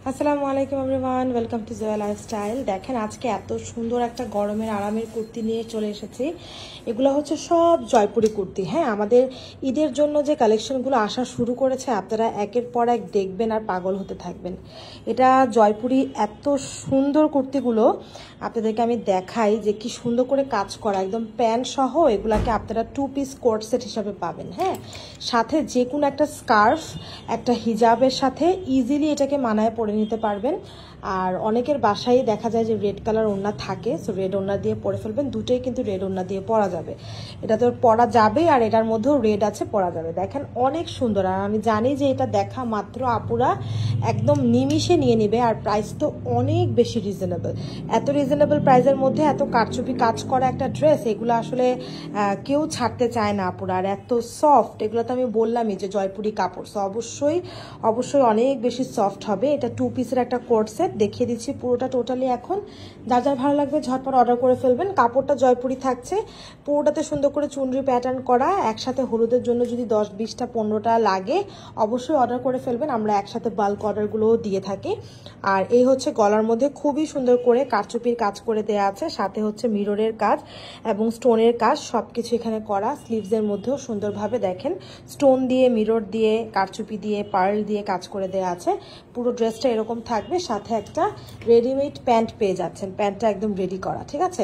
আসসালামু আলাইকুম everyone, welcome to Zoya lifestyle. দেখেন আজকে এত সুন্দর একটা গরমের আরামের কুর্তি নিয়ে চলে এসেছি। এগুলো হচ্ছে সব জয়পুরি কুর্তি। হ্যাঁ, আমাদের ঈদের জন্য যে কালেকশনগুলো আসা শুরু করেছে আপনারা একের পর এক দেখবেন আর পাগল হতে থাকবেন। এটা জয়পুরি এত সুন্দর কুর্তিগুলো আপনাদেরকে আমি দেখাই যে কি সুন্দর করে কাজ করা, একদম প্যান্ট সহ এগুলাকে আপনারা 2 পিস কোট সেট হিসাবে পাবেন। হ্যাঁ, সাথে যে কোনো একটা স্কার্ফ একটা হিজাবের সাথে ইজিলি এটাকে মানায় পরে নিতে পারবেন। আর অনেকের বাসায় দেখা যায় যে রেড কালার ওড়না থাকে, সো রেড ওড়না দিয়ে পরে ফেলবেন। দুটোই কিন্তু রেড ওড়না দিয়ে পরা যাবে, এটা তো পরা যাবে আর এটার মধ্যেও রেড আছে, পরা যাবে। দেখেন অনেক সুন্দর, আর আমি জানি যে এটা দেখা মাত্র আপুরা একদম নিমিষে নিয়ে নেবে। আর প্রাইস তো অনেক বেশি রিজনেবল। এত রিজনেবল প্রাইসের মধ্যে এত কারচুপি কাজ করা একটা ড্রেস, এগুলো আসলে কেউ ছাড়তে চায় না আপুরা। আর এত সফট, এগুলো তো আমি বললামই যে জয়পুরি কাপড়, সো অবশ্যই অনেক বেশি সফট হবে। এটা 2 পিসের একটা কোট সেট দেখিয়ে দিচ্ছি পুরোটা টোটালি। এখন যার যার ভালো লাগবে ঝটপট অর্ডার করে ফেলবেন। কাপড়টা জয়পুরি থাকছে, পুরোটাতে সুন্দর করে চুনরি প্যাটার্ন করা। একসাথে হলুদের জন্য যদি 10, 20টা 15টা লাগে অবশ্যই অর্ডার করে ফেলবেন, আমরা একসাথে বাল্ক অর্ডারগুলোও দিয়ে থাকি। আর এই হচ্ছে গলার মধ্যে খুবই সুন্দর করে কারচুপির কাজ করে দেওয়া আছে, সাথে হচ্ছে মিররের কাজ এবং স্টোনের কাজ সবকিছু এখানে করা। স্লিভসের মধ্যেও সুন্দরভাবে দেখেন স্টোন দিয়ে, মিরর দিয়ে, কারচুপি দিয়ে, পার্ল দিয়ে কাজ করে দেওয়া আছে। পুরো ড্রেসটা এরকম থাকবে, সাথে একটা রেডিমেড প্যান্ট পেয়ে যাচ্ছেন, প্যান্টটা একদম রেডি করা, ঠিক আছে।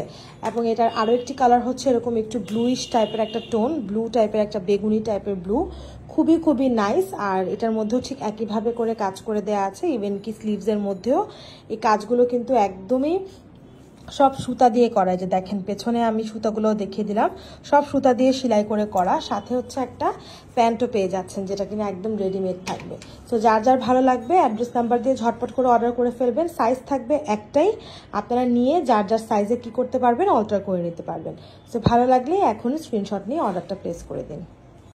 এবং এটার আরও একটি কালার হচ্ছে এরকম একটু ব্লুইশ টাইপের একটা টোন, ব্লু টাইপের একটা বেগুনি টাইপের ব্লু, খুবই নাইস। আর এটার মধ্যেও ঠিক একইভাবে করে কাজ করে দেওয়া আছে, ইভেন কি স্লিভসের মধ্যেও এই কাজগুলো কিন্তু একদমই সব সুতা দিয়ে করা। যে দেখেন পেছনে আমি সুতাগুলো দেখিয়ে দিলাম, সব সুতা দিয়ে সেলাই করে করা। সাথে হচ্ছে একটা প্যান্টও পেয়ে যাচ্ছেন যেটা কিনা একদম রেডিমেড থাকবে। সো যার যার ভালো লাগবে অ্যাড্রেস নাম্বার দিয়ে ঝটপট করে অর্ডার করে ফেলবেন। সাইজ থাকবে একটাই, আপনারা নিয়ে যার যার সাইজে কি করতে পারবেন অল্টার করে নিতে পারবেন। সো ভালো লাগলে এখনই স্ক্রিনশট নিয়ে অর্ডারটা প্লেস করে দিন।